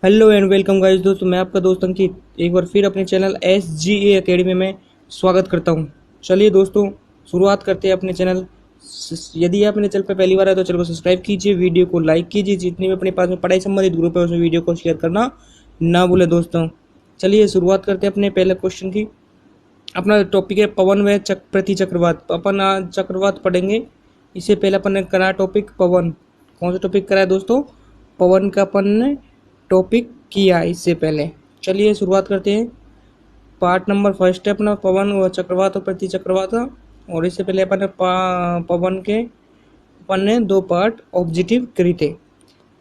Hello and welcome guys. दोस्तों मैं आपका दोस्त अंकित एक बार फिर अपने चैनल SGA एकेडमी में स्वागत करता हूं। चलिए दोस्तों शुरुआत करते हैं अपने चैनल। यदि आप मेरे चैनल पर पहली बार आए तो चैनल को सब्सक्राइब कीजिए, वीडियो को लाइक कीजिए, जितने भी अपने पास में पढ़ाई संबंधित ग्रुप है उसमें वीडियो को शेयर करना ना भूलें दोस्तों। चलिए शुरुआत करते हैं अपने पहले क्वेश्चन की। अपना टॉपिक है पवन व प्रति चक्रवात। अपन आज चक्रवात पढ़ेंगे। इससे पहले अपन ने करा टॉपिक पवन। कौन सा टॉपिक करा है दोस्तों? पवन का अपन ने टॉपिक किया इससे पहले। चलिए शुरुआत करते हैं। पार्ट नंबर फर्स्ट है अपना पवन व चक्रवात और प्रति चक्रवात। और इससे पहले अपन ने पवन के अपन ने 2 पार्ट ऑब्जेक्टिव करे थे।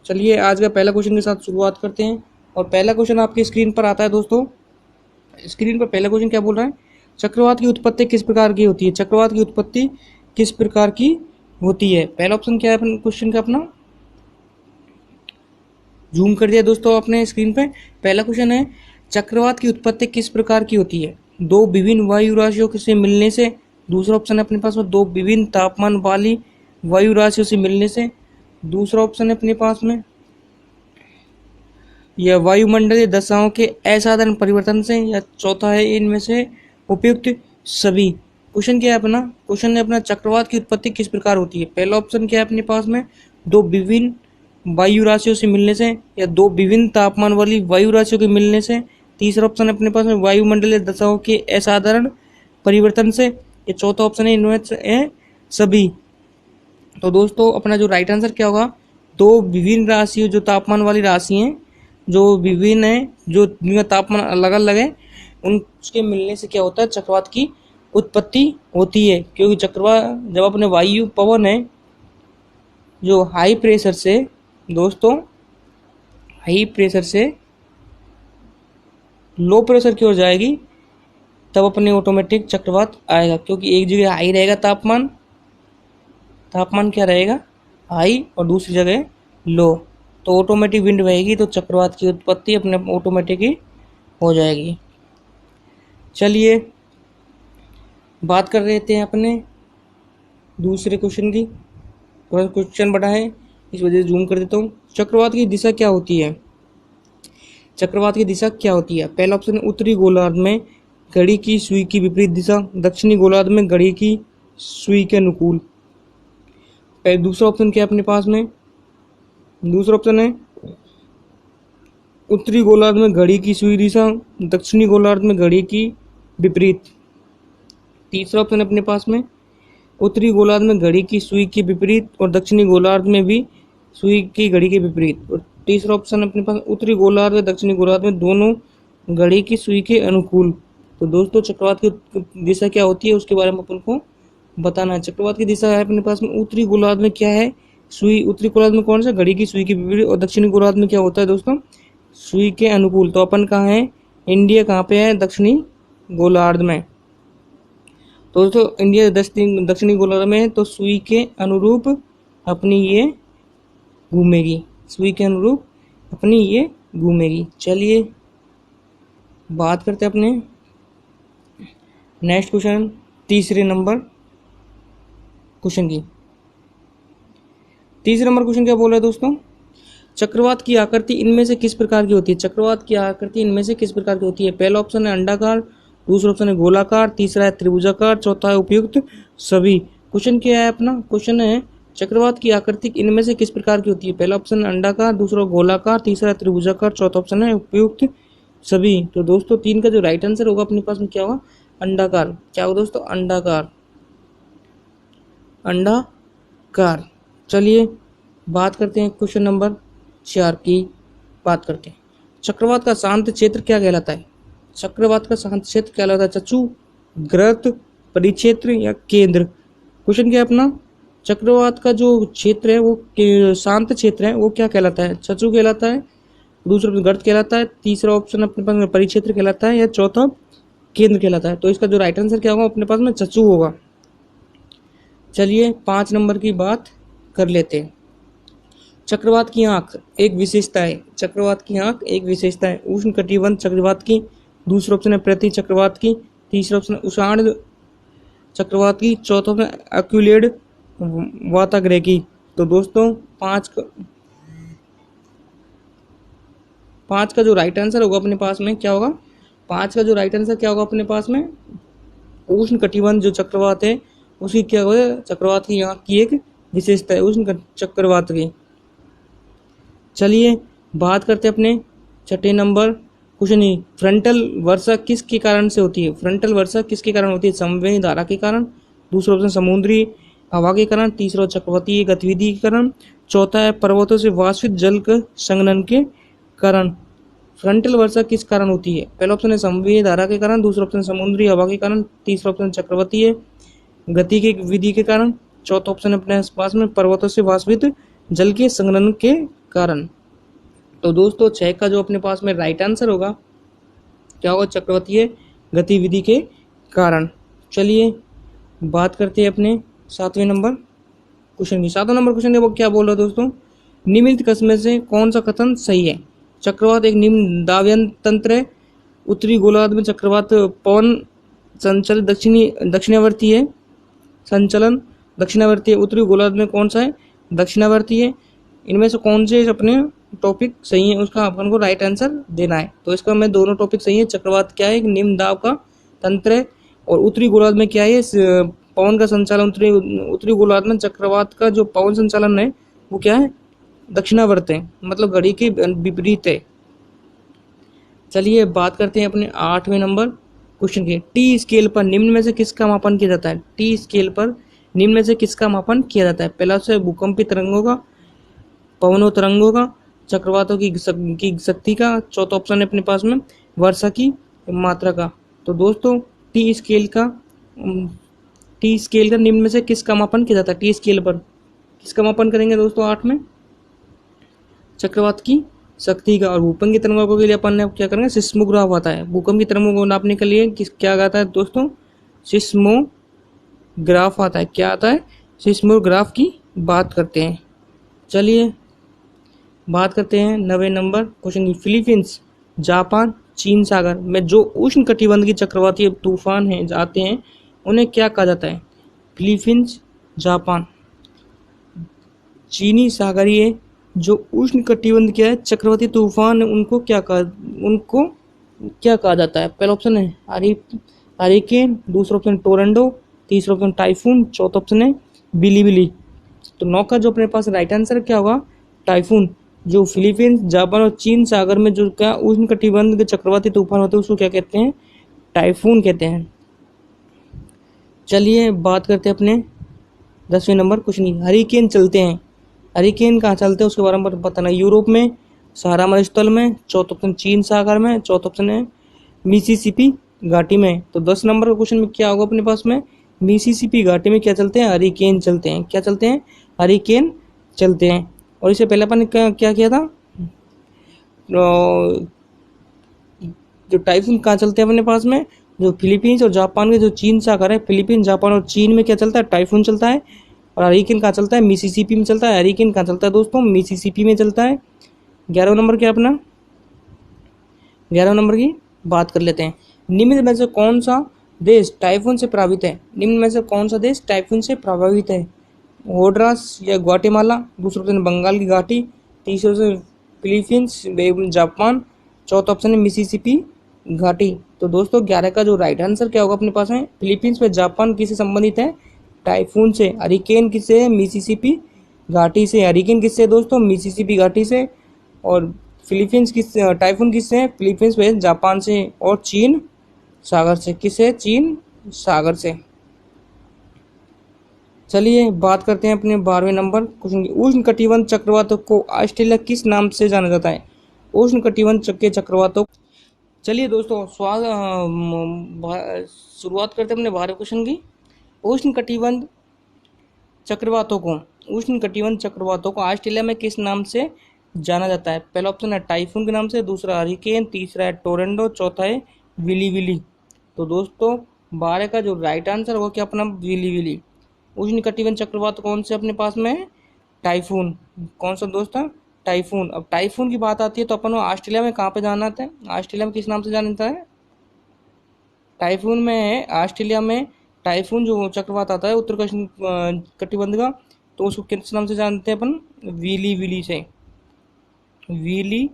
चलिए आज का पहला क्वेश्चन के साथ शुरुआत करते हैं। और पहला क्वेश्चन आपकी स्क्रीन पर आता है दोस्तों। स्क्रीन पर पहला क्वेश्चन क्या बोल रहा है? चक्रवात की उत्पत्ति किस प्रकार की होती है? चक्रवात की उत्पत्ति किस प्रकार की होती है? पहला ऑप्शन क्या है क्वेश्चन का अपना? जूम कर दिया दोस्तों आपने स्क्रीन पे। पहला क्वेश्चन है चक्रवात की उत्पत्ति किस प्रकार की होती है? दो विभिन्न वायु राशियों से मिलने से। दूसरा ऑप्शन है अपने पास में दो विभिन्न तापमान वाली वायु राशियों से मिलने से। दूसरा ऑप्शन है अपने पास में यह वायुमंडलीय दशाओं के असाधारण परिवर्तन से। या चौथा है इनमें से उपयुक्त सभी। क्वेश्चन क्या है अपना? क्वेश्चन है अपना चक्रवात की उत्पत्ति किस प्रकार होती है। पहला ऑप्शन क्या है अपने पास में? दो विभिन्न वायु राशियों से मिलने से या दो विभिन्न तापमान वाली वायु राशियों के मिलने से। तीसरा ऑप्शन है अपने पास में वायुमंडलीय दशाओं के असाधारण परिवर्तन से। या चौथा ऑप्शन है इनमें से सभी। तो दोस्तों अपना जो राइट आंसर क्या होगा? दो विभिन्न राशियों, जो तापमान वाली राशि हैं, जो विभिन्न है, जो जिनका तापमान अलग अलग है, उनके मिलने से क्या होता है? चक्रवात की उत्पत्ति होती है। क्योंकि चक्रवात जब अपने वायु पवन है जो हाई प्रेशर से दोस्तों हाई प्रेशर से लो प्रेशर की ओर जाएगी तब अपने ऑटोमेटिक चक्रवात आएगा। क्योंकि एक जगह हाई रहेगा तापमान, तापमान क्या रहेगा? हाई, और दूसरी जगह लो, तो ऑटोमेटिक विंड बहेगी तो चक्रवात की उत्पत्ति अपने ऑटोमेटिक ही हो जाएगी। चलिए बात कर रहे थे अपने दूसरे क्वेश्चन की। क्वेश्चन बड़ा है इस वजह से जूम कर देता हूँ। चक्रवात की दिशा क्या होती है? चक्रवात की दिशा क्या होती है? पहला ऑप्शन है उत्तरी गोलार्ध में घड़ी की सुई की विपरीत दिशा, दक्षिणी गोलार्ध में घड़ी की सुई के अनुकूल। दूसरा ऑप्शन क्या है अपने पास में? दूसरा ऑप्शन है उत्तरी गोलार्ध में घड़ी की सुई दिशा, दक्षिणी गोलार्ध में घड़ी की विपरीत। तीसरा ऑप्शन है अपने पास में उत्तरी गोलार्ध में घड़ी की सुई के विपरीत और दक्षिणी गोलार्ध में भी सुई की घड़ी के विपरीत। और तीसरा ऑप्शन अपने पास उत्तरी गोलार्ध और दक्षिणी गोलार्ध में दोनों घड़ी की सुई के अनुकूल। तो दोस्तों चक्रवात की दिशा क्या होती है उसके बारे में अपन को बताना है। चक्रवात की दिशा है अपने पास में उत्तरी गोलार्ध में क्या है? सुई। उत्तरी गोलार्ध में कौन सा? घड़ी की सुई के विपरीत। और दक्षिणी गोलार्ध में क्या होता है दोस्तों? सुई के अनुकूल। तो अपन कहाँ है? इंडिया कहाँ पे है? दक्षिणी गोलार्ध में। तो दोस्तों इंडिया दक्षिणी गोलार्ध में है तो सुई के अनुरूप अपनी ये घूमेगी, सुई के अनुरूप अपनी ये घूमेगी। चलिए बात करते हैं अपने नेक्स्ट क्वेश्चन, तीसरे नंबर क्वेश्चन की। तीसरे नंबर क्वेश्चन क्या बोल रहा है दोस्तों? चक्रवात की आकृति इनमें से किस प्रकार की होती है? चक्रवात की आकृति इनमें से किस प्रकार की होती है? पहला ऑप्शन है अंडाकार, दूसरा ऑप्शन है गोलाकार, तीसरा है त्रिभुजाकार, चौथा है उपयुक्त सभी। क्वेश्चन क्या है अपना? क्वेश्चन है चक्रवात की आकृति इनमें से किस प्रकार की होती है? पहला ऑप्शन है अंडाकार, दूसरा गोलाकार, तीसरा त्रिभुजाकार, चौथा ऑप्शन है उपयुक्त सभी। तो दोस्तों 3 का जो राइट आंसर होगा अपने पास में क्या होगा? अंडाकार। क्या होगा दोस्तों? अंडाकार, अंडाकार। चलिए बात करते हैं क्वेश्चन नंबर 4 की। बात करते हैं चक्रवात का शांत क्षेत्र क्या कहलाता है? चक्रवात का शांत क्षेत्र क्या कहलाता है? चक्षु, गर्त, परिक्षेत्र या केंद्र। क्वेश्चन क्या है अपना? चक्रवात का जो क्षेत्र है वो शांत क्षेत्र है वो क्या कहलाता है? चक्षु कहलाता है, दूसरा ऑप्शन गर्त कहलाता है, तीसरा ऑप्शन अपने पास में परिक्षेत्र कहलाता है, या चौथा केंद्र कहलाता है। तो इसका जो राइट आंसर क्या होगा अपने पास में? चक्षु होगा। चलिए 5 नंबर की बात कर लेते हैं। चक्रवात की आंख एक विशेषता है। चक्रवात की आंख एक विशेषता है उष्ण कटिबंध चक्रवात की। दूसरा ऑप्शन है प्रति चक्रवात की, तीसरा ऑप्शन है उषाण चक्रवात की, चौथा ऑप्शन एक्यूलेड वाताग्रह की। तो दोस्तों 5 का जो राइट आंसर होगा अपने पास में क्या होगा, 5 का जो राइट आंसर क्या होगा अपने पास में, उष्ण कटिबंध जो चक्रवात है उसकी क्या होगा, चक्रवात की यहाँ की एक विशेषता है उष्ण चक्रवात की। चलिए बात करते हैं अपने छठे नंबर क्वेश्चन ही, फ्रंटल वर्षा किसके कारण से होती है, फ्रंटल वर्षा किसके कारण होती है, संवेदी धारा के कारण, दूसरा ऑप्शन समुद्री हवा के कारण, तीसरा चक्रवातीय गतिविधि के कारण, चौथा है पर्वतों से वाष्पित जल के संघनन के कारण। फ्रंटल वर्षा किस कारण होती है, पहला ऑप्शन है संवेदी धारा के कारण, दूसरा ऑप्शन समुद्री हवा के कारण, तीसरा ऑप्शन चक्रवातीय गति की विधि के कारण, चौथा ऑप्शन अपने पास में पर्वतों से वाष्पित जल के संघनन के कारण। तो दोस्तों 6 का जो अपने पास में राइट आंसर होगा क्या होगा, चक्रवातीय गतिविधि के कारण। चलिए बात करते हैं अपने 7वें नंबर क्वेश्चन की। 7वां नंबर क्वेश्चन देखो क्या बोल रहा है दोस्तों, निम्नलिखित कथन से कौन सा कथन सही है, चक्रवात एक निम्न दाव्यन तंत्र है, उत्तरी गोलार्ध में चक्रवात पवन संचलित दक्षिणावर्ती है, संचलन दक्षिणावर्ती है, उत्तरी गोलार्ध में कौन सा है, दक्षिणावर्ती है। इनमें से कौन से अपने टॉपिक सही है उसका अपन को राइट आंसर देना है। तो इसका मैं दोनों टॉपिक सही है, चक्रवात क्या है, एक निम्न दाब का तंत्र है, और उत्तरी गोलार्ध में क्या है, पवन का संचालन, उत्तरी गोलार्ध में चक्रवात का जो पवन संचालन है वो क्या है, दक्षिणावर्त है, मतलब घड़ी के विपरीत है। चलिए बात करते हैं अपने 8वें नंबर क्वेश्चन के, टी स्केल पर निम्न में से किसका मापन किया जाता है, टी स्केल पर निम्न में से किसका मापन किया जाता है, पहला से भूकंपीय तरंगों का, पवनों तरंगों का, चक्रवातों की शक्ति का, चौथा ऑप्शन है अपने पास में वर्षा की मात्रा का। तो दोस्तों टी स्केल का निम्न में से किसका मापन किया जाता है, टी स्केल पर किसका मापन करेंगे दोस्तों 8 में, चक्रवात की शक्ति का। और भूकंप की तरंगों के लिए अपन क्या करेंगे, सिस्मोग्राफ आता है, भूकंप की तरंगों को नापने के लिए क्या आता है दोस्तों, सिस्मोग्राफ आता है, क्या आता है, सिस्मोग्राफ की बात करते हैं। चलिए बात करते हैं 9वें नंबर क्वेश्चन की, फिलीपींस, जापान, चीन सागर में जो उष्ण कटिबंध की चक्रवातीय तूफान हैं आते हैं उन्हें क्या कहा जाता है, फिलीपींस, जापान, चीनी सागरीय जो उष्ण कटिबंध क्या है चक्रवाती तूफान उनको क्या कहा जाता है, पहला ऑप्शन है हरिकेन, दूसरा ऑप्शन टोरंडो, तीसरा ऑप्शन टाइफून, चौथा ऑप्शन है बिलीबिली। तो 9 का जो अपने पास राइट आंसर क्या होगा, टाइफून। जो फिलीपींस, जापान और चीन सागर में जो क्या उष्ण कटिबंध के चक्रवाती तूफान होते हैं उसको क्या कहते हैं, टाइफून कहते हैं। चलिए बात करते हैं अपने 10वें नंबर क्वेश्चन की, हरिकेन चलते हैं, हरिकेन कहाँ चलते हैं उसके बारे में बताना, यूरोप में, सहारा मरुस्थल में, चौथा ऑप्शन चीन सागर में, चौथा ऑप्शन है मिसिसिपी घाटी में। तो 10 नंबर का क्वेश्चन में क्या होगा अपने पास में, मिसिसिपी घाटी में क्या चलते हैं, हरिकेन चलते हैं, क्या चलते हैं, हरिकेन चलते हैं। और इससे पहले अपन ने क्या किया था, जो टाइफून कहाँ चलते हैं अपने पास में, जो फिलीपींस और जापान के जो चीन सागर है, फिलीपींस, जापान और चीन में क्या चलता है, टाइफून चलता है। और हरिकेन कहाँ चलता है, मिसिसिपी में चलता है, हरिकेन कहाँ चलता है दोस्तों, मिसिसिपी में चलता है। 11वां नंबर क्या अपना, 11वां नंबर की बात कर लेते हैं, निम्न में से कौन सा देश टाइफून से प्रभावित है, निम्न में से कौन सा देश टाइफून से प्रभावित है, होंडुरास या ग्वाटेमाला, दूसरा ऑप्शन बंगाल की घाटी, तीसरा ऑप्शन फिलीपींस, जापान, चौथा ऑप्शन है मिसिसिपी घाटी। तो दोस्तों 11 का जो राइट आंसर क्या होगा अपने पास में, फिलीपींस में जापान किससे संबंधित है, टाइफून से, हरिकेन किससे है, मिसिसिपी घाटी से, हरिकेन किससे दोस्तों, मिसिसिपी घाटी से, और फिलीपींस किस, टाइफून किससे है, फिलीपींस में जापान से, और चीन सागर से, किससे, चीन सागर से। चलिए बात करते हैं अपने 12वें नंबर क्वेश्चन की, उष्ण कटिबंध चक्रवातों को ऑस्ट्रेलिया किस नाम से जाना जाता है, उष्ण कटिबंध के चक्रवातों। चलिए दोस्तों शुरुआत करते हैं अपने 12वें क्वेश्चन की, उष्ण कटिबंध चक्रवातों को ऑस्ट्रेलिया में किस नाम से जाना जाता है, पहला ऑप्शन है टाइफून के नाम से, दूसरा हरिकेन, तीसरा है टोरंडो, चौथा है विली। तो दोस्तों 12 का जो राइट आंसर होगा क्या अपना, विली। उष्ण कटिबंध चक्रवात कौन से अपने पास में है, टाइफून, कौन सा दोस्त है, टाइफून। अब टाइफून की बात आती है तो अपन ऑस्ट्रेलिया में कहाँ पे जाना था, ऑस्ट्रेलिया में किस नाम से जाना जाता है, टाइफून में है, ऑस्ट्रेलिया में टाइफून जो चक्रवात आता है उत्तर कटिबंध का, तो उसको किस नाम से जानते हैं अपन, विली से, विली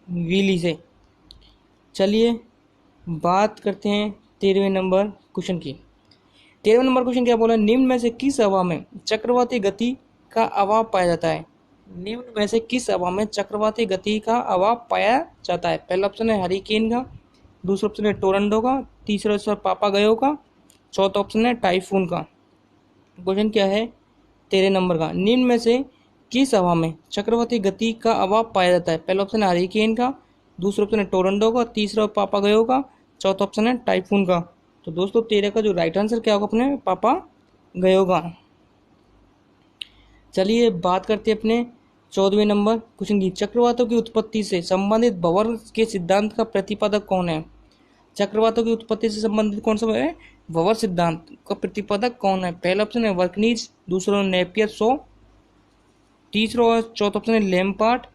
विली से। चलिए बात करते हैं 13वें नंबर क्वेश्चन की। 13वां नंबर क्वेश्चन क्या बोला, निम्न में से किस हवा में चक्रवाती गति का अभाव पाया जाता है। निम्न में से किस हवा में चक्रवाती गति का अभाव पाया जाता है। पहला ऑप्शन है हरिकेन का, दूसरा ऑप्शन है टोरंडो का, तीसरा ऑप्शन पापागयो का, चौथा ऑप्शन है टाइफून का। क्वेश्चन क्या है 13 नंबर का, निम्न में से किस हवा में चक्रवाती गति का अभाव पाया जाता है। पहला ऑप्शन है हरिकेन का, दूसरा ऑप्शन है टोरंडो का, तीसरा पापागयो का, चौथा ऑप्शन है टाइफून का। तो दोस्तों 13 का जो राइट आंसर क्या होगा अपने पापागयो का। चलिए बात करते हैं अपने 14वें नंबर क्वेश्चन की। चक्रवातों की उत्पत्ति से संबंधित भंवर के सिद्धांत का प्रतिपादक कौन है। चक्रवातों की उत्पत्ति से संबंधित कौन सा है भंवर सिद्धांत का प्रतिपादक कौन है। पहला ऑप्शन है वर्कनीज, दूसरा नेपियर शो, तीसरा और चौथा ऑप्शन है लैम्पार्ट,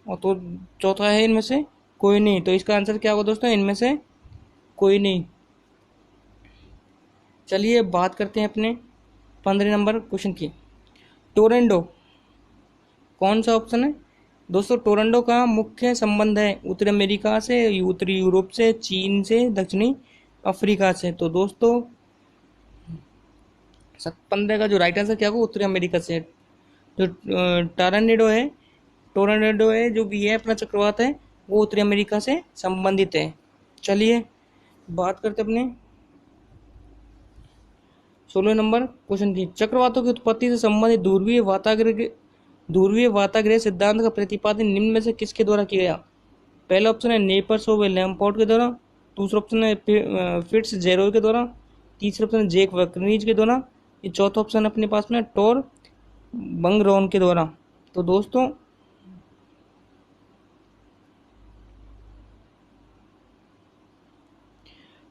और तो चौथा है इनमें से कोई नहीं। तो इसका आंसर क्या होगा दोस्तों, इनमें से कोई नहीं। चलिए बात करते हैं अपने 15 नंबर क्वेश्चन की। टोरंडो कौन सा ऑप्शन है दोस्तों। टोरंडो का मुख्य संबंध है उत्तरी अमेरिका से, उत्तरी यूरोप से, चीन से, दक्षिणी अफ्रीका से। तो दोस्तों 15 का जो राइट आंसर क्या होगा उत्तरी अमेरिका से। जो टोरंडो है जो भी है अपना चक्रवात है वो उत्तरी अमेरिका से संबंधित है। चलिए बात करते अपने 16 नंबर क्वेश्चन की। चक्रवातों की उत्पत्ति से संबंधित ध्रुवीय वाताग्रह सिद्धांत का प्रतिपादन निम्न में से किसके द्वारा किया गया। पहला ऑप्शन है नेपर्स व लैम्पोर्ट के द्वारा, दूसरा ऑप्शन है फिट्स जेरोय के द्वारा, तीसरा ऑप्शन है जैक वर्कनीज के द्वारा, ये चौथा ऑप्शन अपने पास में टोर बंगरोन के द्वारा। तो दोस्तों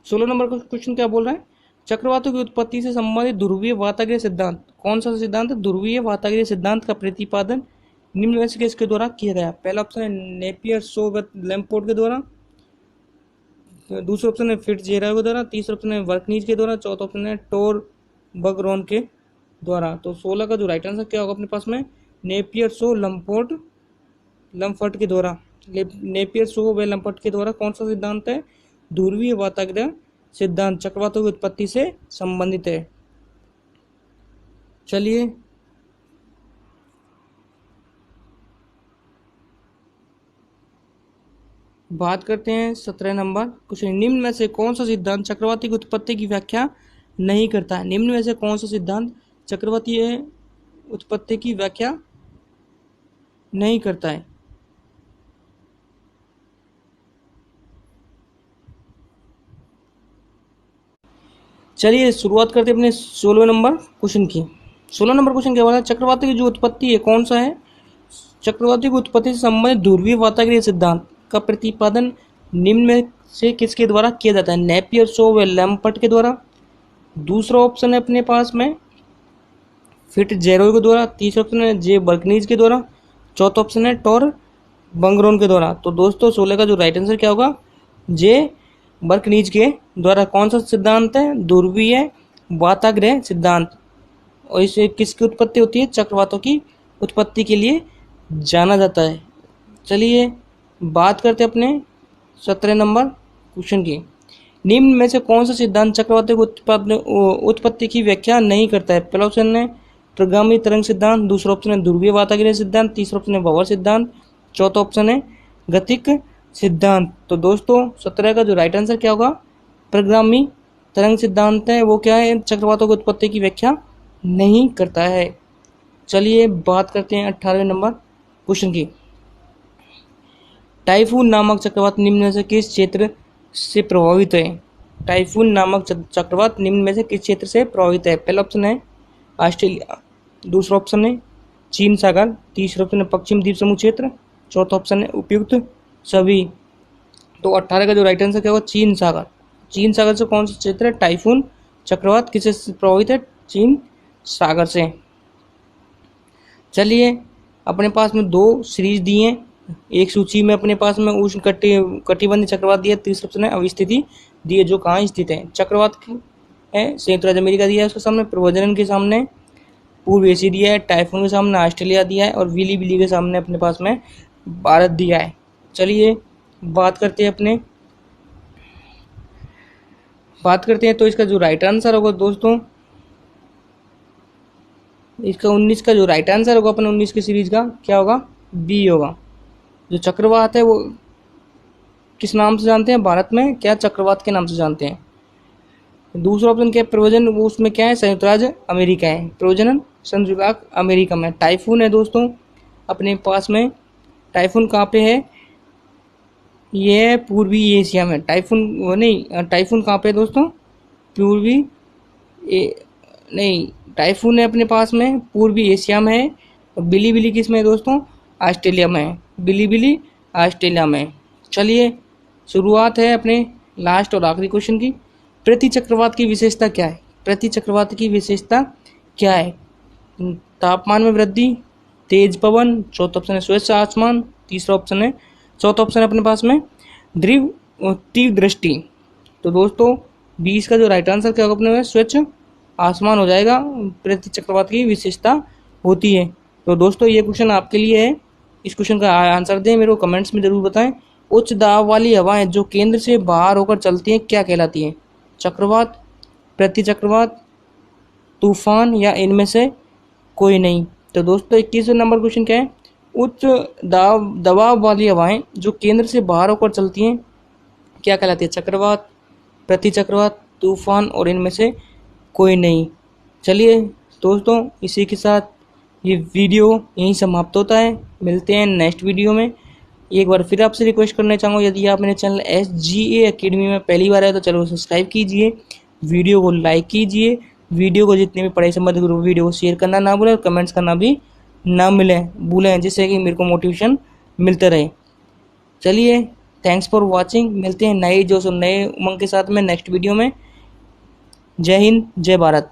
16 नंबर का क्वेश्चन क्या बोल रहा है, चक्रवातों की उत्पत्ति से संबंधित ध्रुवीय वाताग्रह सिद्धांत कौन सा सिद्धांत है। ध्रुवीय वाताग्रह सिद्धांत का प्रतिपादन निम्न में से किसके द्वारा किया गया। पहला ऑप्शन है नेपियर शो लैम्पोर्ट के द्वारा, दूसरा ऑप्शन है फिट्जजेराल्ड के द्वारा, तीसरा ऑप्शन है वर्कनीज के द्वारा, चौथा ऑप्शन है टोर बगरोन के द्वारा। तो 16 का जो राइट आंसर क्या होगा अपने पास में नेपियर शो लम्फर्ट के द्वारा। नेपियर शो व लम्फर्ट के द्वारा कौन सा सिद्धांत है, ध्रुवीय वाताग्रह सिद्धांत चक्रवातों की उत्पत्ति से संबंधित है। चलिए बात करते हैं 17 नंबर क्वेश्चन। निम्न में से कौन सा सिद्धांत चक्रवाती की उत्पत्ति की व्याख्या नहीं करता है। निम्न में से कौन सा सिद्धांत चक्रवाती उत्पत्ति की व्याख्या नहीं करता है। चलिए शुरुआत करते हैं अपने 16 नंबर क्वेश्चन की। 16 नंबर क्वेश्चन क्या बोला, चक्रवाती की जो उत्पत्ति है कौन सा है। चक्रवाती की उत्पत्ति से संबंधित ध्रुवीय वाताग्रह सिद्धांत का प्रतिपादन निम्न में से किसके द्वारा किया जाता है। नेपियर शो व लैम्पर्ट के द्वारा, दूसरा ऑप्शन है अपने पास में फिट्जजेराल्ड के द्वारा, तीसरा ऑप्शन है जे बर्कनीज के द्वारा, चौथा ऑप्शन है टोर बंगरोन के द्वारा। तो दोस्तों 16 का जो राइट आंसर क्या होगा जे बर्कनीज के द्वारा। कौन सा सिद्धांत है, ध्रुवीय वाताग्रह सिद्धांत। और इसे किसकी उत्पत्ति होती है, चक्रवातों की उत्पत्ति के लिए जाना जाता है। चलिए बात करते हैं अपने 17 नंबर क्वेश्चन की। निम्न में से कौन सा सिद्धांत चक्रवातों की उत्पत्ति की व्याख्या नहीं करता है। पहला ऑप्शन है प्रगामी तरंग सिद्धांत, दूसरा ऑप्शन है ध्रुवीय वाताग्रह सिद्धांत, तीसरा ऑप्शन है भंवर सिद्धांत, चौथा ऑप्शन है गतिक सिद्धांत। तो दोस्तों 17 का जो राइट आंसर क्या होगा, प्रगामी तरंग सिद्धांत है वो क्या है, चक्रवातों की उत्पत्ति की व्याख्या नहीं करता है। चलिए बात करते हैं 18वें नंबर क्वेश्चन की। टाइफून नामक चक्रवात निम्न में से किस क्षेत्र से प्रभावित है। टाइफून नामक चक्रवात निम्न में से किस क्षेत्र से प्रभावित है। पहला ऑप्शन है ऑस्ट्रेलिया, दूसरा ऑप्शन है चीन सागर, तीसरा ऑप्शन है पश्चिम द्वीप समूह क्षेत्र, चौथा ऑप्शन है उपयुक्त सभी। तो 18 का जो राइट आंसर क्या होगा, चीन सागर। चीन सागर से कौन सा क्षेत्र है, टाइफून चक्रवात किससे प्रभावित है, चीन सागर से। चलिए अपने पास में दो सीरीज दी हैं, एक सूची में अपने पास में उष्ण कटिबंधीय चक्रवात दिया, तीसरा ऑप्शन है अवस्थिति दी है जो कहाँ स्थित है। चक्रवात है संयुक्त राज्य अमेरिका दिया है उसके सामने, प्रवजन के सामने पूर्व एशिया दिया है, टाइफून के सामने ऑस्ट्रेलिया दिया है, और विली के सामने अपने पास में भारत दिया है। चलिए बात करते हैं तो इसका जो राइट आंसर होगा दोस्तों, इसका 19 का जो राइट आंसर होगा अपने 19 की सीरीज का क्या होगा, बी होगा। जो चक्रवात है वो किस नाम से जानते हैं भारत में, क्या चक्रवात के नाम से जानते हैं। दूसरा ऑप्शन क्या है, प्रवचन, वो उसमें क्या है, संयुक्त राज्य अमेरिका है, प्रवचन संयुक्त राज्य अमेरिका में। टाइफून है दोस्तों अपने पास में, टाइफून कहाँ पे है, ये है पूर्वी एशिया में। टाइफून वो नहीं, टाइफून कहाँ पे है दोस्तों, पूर्वी नहीं, टाइफून है अपने पास में पूर्वी एशिया में है। और बिली किस में है दोस्तों, ऑस्ट्रेलिया में है, बिली ऑस्ट्रेलिया में। चलिए शुरुआत है अपने लास्ट और आखिरी क्वेश्चन की। प्रति चक्रवात की विशेषता क्या है, प्रति चक्रवात की विशेषता क्या है। तापमान में वृद्धि, तेज पवन, चौथा ऑप्शन है स्वच्छ आसमान, तीसरा ऑप्शन है, चौथा ऑप्शन है अपने पास में तीव्र दृष्टि। तो दोस्तों 20 का जो राइट आंसर क्या होगा अपने में, स्वच्छ आसमान हो जाएगा, प्रति चक्रवात की विशेषता होती है। तो दोस्तों ये क्वेश्चन आपके लिए है, इस क्वेश्चन का आंसर दें, मेरे को कमेंट्स में ज़रूर बताएं। उच्च दाब वाली हवाएं जो केंद्र से बाहर होकर चलती हैं क्या कहलाती हैं, चक्रवात, प्रति चक्रवात, तूफान या इनमें से कोई नहीं। तो दोस्तों 21वें नंबर क्वेश्चन क्या है, उच्च दबाव वाली हवाएं जो केंद्र से बाहर होकर चलती हैं क्या कहलाती है, चक्रवात, प्रति चक्रवात, तूफान और इनमें से कोई नहीं। चलिए दोस्तों इसी के साथ ये वीडियो यहीं समाप्त होता है, मिलते हैं नेक्स्ट वीडियो में। एक बार फिर आपसे रिक्वेस्ट करना चाहूँगा, यदि आप मेरे चैनल SGA एकेडमी में पहली बार आए तो चैनल को सब्सक्राइब कीजिए, वीडियो को लाइक कीजिए, वीडियो को जितने भी पढ़ाई संबंधित ग्रुप वीडियो को शेयर करना ना भूलें और कमेंट्स करना भी ना भूलें, जिससे कि मेरे को मोटिवेशन मिलते रहे। चलिए थैंक्स फॉर वॉचिंग, मिलते हैं नए जोश और नए उमंग के साथ में नेक्स्ट वीडियो में। जय हिंद, जय भारत।